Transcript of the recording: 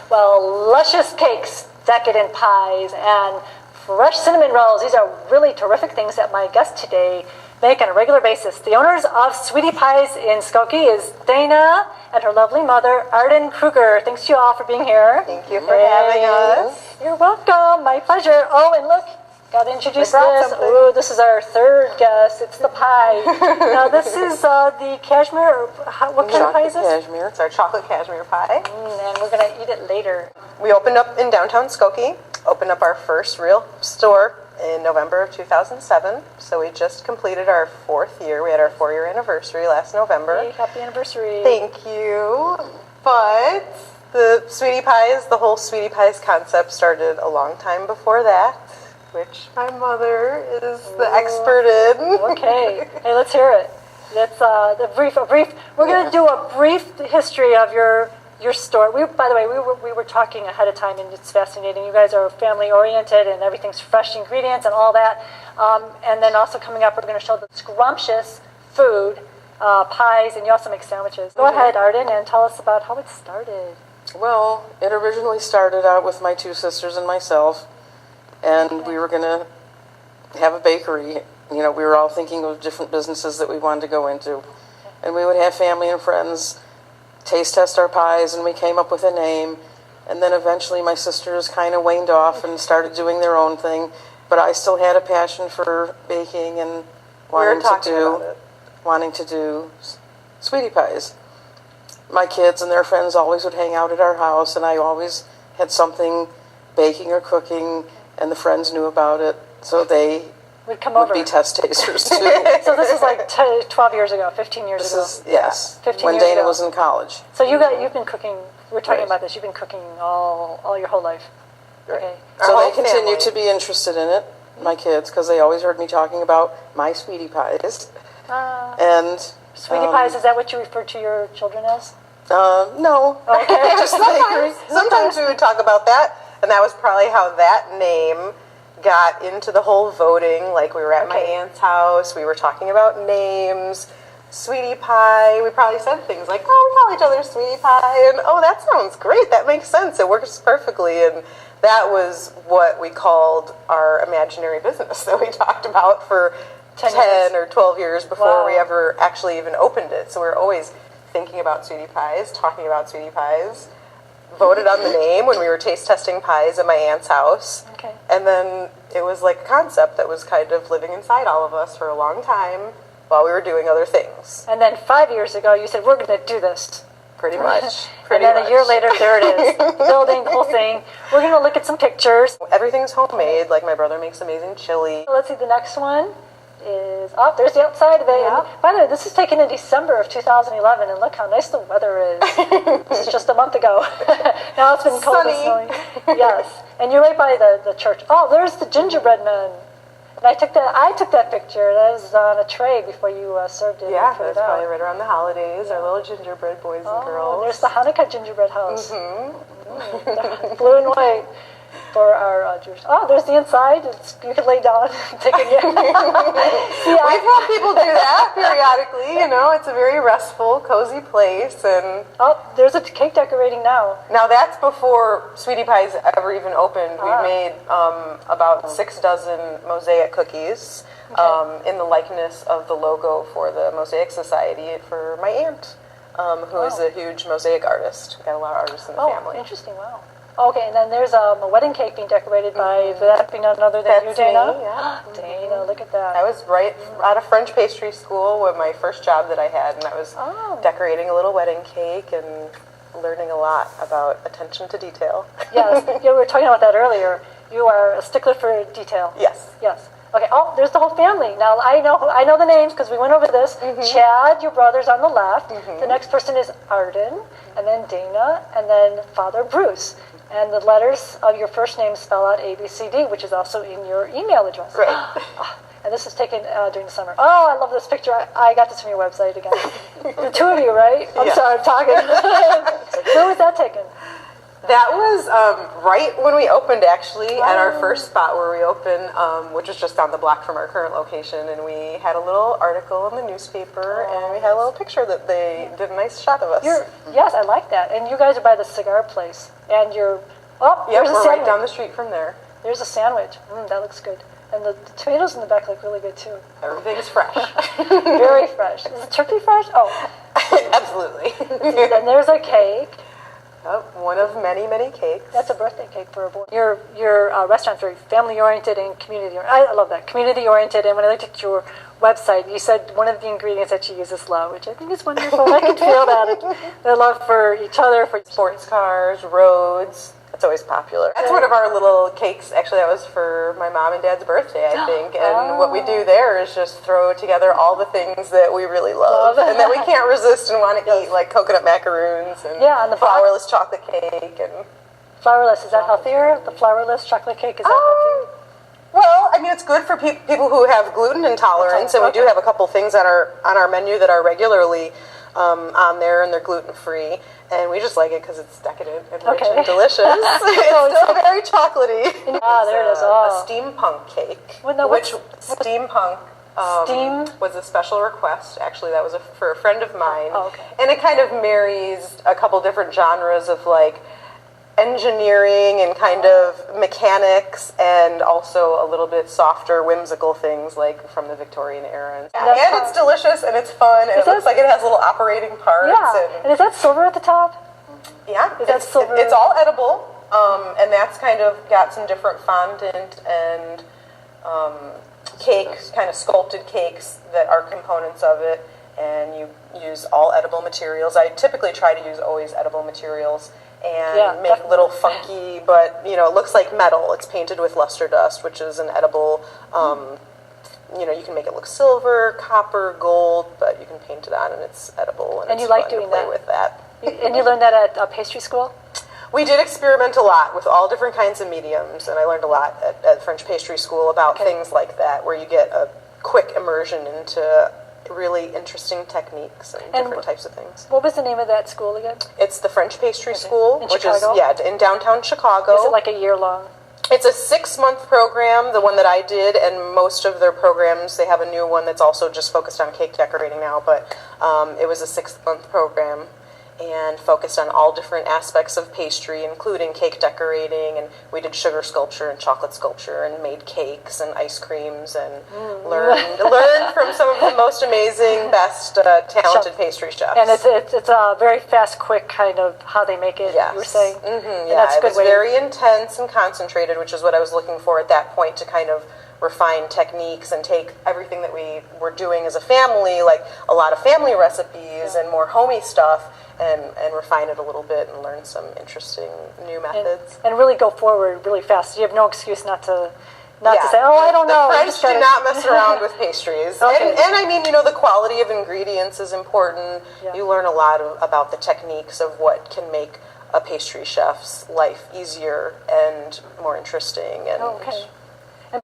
well, luscious cakes, decadent pies, and fresh cinnamon rolls. These are really terrific things that my guest today make on a regular basis. The owners of Sweety Pies in Skokie is Dana and her lovely mother, Arden Kruger. Thanks to you all for being here. Thank you for having us. You're welcome. My pleasure. Oh, and look, got to introduce this. Something. Ooh, this is our third guest. It's the pie. Now, this is the cashmere. What kind of pie is this? Cashmere. It's our chocolate cashmere pie. And we're going to eat it later. We opened up in downtown Skokie, opened up our first real store in November of 2007. So we just completed our 4th year. We had our 4-year anniversary last November. Hey, happy anniversary. Thank you. But the Sweety Pies, the whole Sweety Pies concept started a long time before that, which my mother is the expert in. Okay. Hey, let's hear it. That's a brief. We're going to do a brief history of your store. By the way, we were talking ahead of time, and it's fascinating. You guys are family oriented, and everything's fresh ingredients and all that. And then also coming up, we're going to show the scrumptious food, pies, and you also make sandwiches. Go ahead, Arden, and tell us about how it started. Well, it originally started out with my 2 sisters and myself, and we were going to have a bakery. You know, we were all thinking of different businesses that we wanted to go into, and we would have family and friends taste test our pies, and we came up with a name. And then eventually my sisters kind of waned off and started doing their own thing, but I still had a passion for baking and wanting to do Sweety Pies. My kids and their friends always would hang out at our house, and I always had something baking or cooking, and the friends knew about it, so they would come over. Be test tasters too. So this is like 12 years ago, 15 years ago. Yes, 15 when years Dana ago. was in college. So you've been cooking. We're talking about this. You've been cooking all your whole life. Right. Okay. So they continue to be interested in it, my kids, because they always heard me talking about my Sweety Pies. And Sweety Pies, is that what you refer to your children as? No. Okay. Just the bakery. Sometimes we would talk about that, and that was probably how that name got into the whole voting. Like, we were at my aunt's house, we were talking about names, Sweety Pie. We probably said things like, "Oh, we call each other Sweety Pie," and "Oh, that sounds great. That makes sense. It works perfectly." And that was what we called our imaginary business that we talked about for 10 or 12 years before we ever actually even opened it. So we were always thinking about Sweety Pies, talking about Sweety Pies. Voted on the name when we were taste testing pies at my aunt's house. Okay. And then it was like a concept that was kind of living inside all of us for a long time while we were doing other things. And then 5 years ago, you said, we're going to do this. Pretty much. And then a year later, there it is. Building the whole thing. We're going to look at some pictures. Everything's homemade. Like, my brother makes amazing chili. Let's see, the next one is, there's the outside of it. Yeah. And by the way, this is taken in December of 2011, and look how nice the weather is. This is just a month ago. Now it's been cold and snowing. Yes, and you're right by the church. Oh, there's the gingerbread man. And I took that picture. That was on a tray before you served it. Yeah, that was probably right around the holidays. Our little gingerbread boys and girls. There's the Hanukkah gingerbread house. Blue and white. For our Jewish. Oh, there's the inside. You can lay down and take it. We've had people do that periodically. You know, it's a very restful, cozy place. And there's a cake decorating now. Now that's before Sweety Pies ever even opened. We made about 6 dozen mosaic cookies in the likeness of the logo for the Mosaic Society for my aunt, who is a huge mosaic artist. We got a lot of artists in the family. Interesting. Wow. Okay, and then there's a wedding cake being decorated by that being none other than you, Dana. Me, yeah. Dana, look at that. I was right out of French pastry school with my first job that I had, and I was decorating a little wedding cake and learning a lot about attention to detail. Yes, we were talking about that earlier. You are a stickler for detail. Yes. Yes. Okay. Oh, there's the whole family. Now I know the names because we went over this. Chad, your brother's on the left. The next person is Arden, and then Dana, and then Father Bruce. And the letters of your first name spell out ABCD, which is also in your email address. Right. And this is taken during the summer. Oh, I love this picture. I got this from your website again. The two of you, right? I'm sorry, I'm talking. Where was that taken? That was right when we opened, actually, at our first spot where we opened, which was just down the block from our current location. And we had a little article in the newspaper, and we had a little picture that they did a nice shot of us. Yes, I like that. And you guys are by the cigar place, and you're there's a we're sandwich. right down the street from there. There's a sandwich. That looks good. And the tomatoes in the back look really good too. Everything's fresh. Very fresh. Is the turkey fresh? Oh, Absolutely. and there's a cake. One of many, many cakes. That's a birthday cake for a boy. Your restaurant's very family-oriented and community-oriented. I love that, community-oriented. And when I looked at your website, you said one of the ingredients that you use is love, which I think is wonderful. I can feel that. The love for each other, for Sports cars, roads. That's always popular. That's one of our little cakes. Actually, that was for my mom and dad's birthday, I think. And what we do there is just throw together all the things that we really love and that we can't resist and want to eat, like coconut macaroons and the flourless chocolate cake. And flourless, is that healthier? The flourless chocolate cake, is that healthier? Well, I mean, it's good for people who have gluten intolerance, and we do have a couple things on our menu that are regularly on there, and they're gluten-free. And we just like it because it's decadent and rich and delicious. It's still very chocolatey. There it is. A steampunk cake, which steampunk was a special request. Actually, that was for a friend of mine. And it kind of marries a couple different genres of like engineering and kind of mechanics, and also a little bit softer, whimsical things like from the Victorian era. And it's delicious, and it's fun, and it looks like it has little operating parts. Yeah, and is that silver at the top? Yeah, that silver? It's all edible, and that's kind of got some different fondant and cake, kind of sculpted cakes that are components of it, and you use all edible materials. I typically try to use always edible materials, and make little funky, but it looks like metal. It's painted with luster dust, which is an edible. You can make it look silver, copper, gold, but you can paint it on, and it's edible. And you it's like fun doing to play that with that. And you learned that at pastry school? We did experiment a lot with all different kinds of mediums, and I learned a lot at French pastry school about things like that, where you get a quick immersion into really interesting techniques and different types of things. What was the name of that school again? It's the French Pastry School, in which Chicago? is in downtown Chicago. Is it like a year long? It's a 6-month program, the one that I did, and most of their programs, they have a new one that's also just focused on cake decorating now, but it was a 6-month program and focused on all different aspects of pastry, including cake decorating, and we did sugar sculpture and chocolate sculpture and made cakes and ice creams and learned from some of the most amazing, best talented pastry chefs. And it's a very fast, quick kind of how they make it, you were saying? Mm-hmm, yeah, it was very intense and concentrated, which is what I was looking for at that point to kind of refine techniques and take everything that we were doing as a family, like a lot of family recipes and more homey stuff, and refine it a little bit and learn some interesting new methods. And really go forward really fast. You have no excuse not to say, I don't know. The French do not mess around with pastries. And I mean, the quality of ingredients is important. Yeah. You learn a lot about the techniques of what can make a pastry chef's life easier and more interesting. And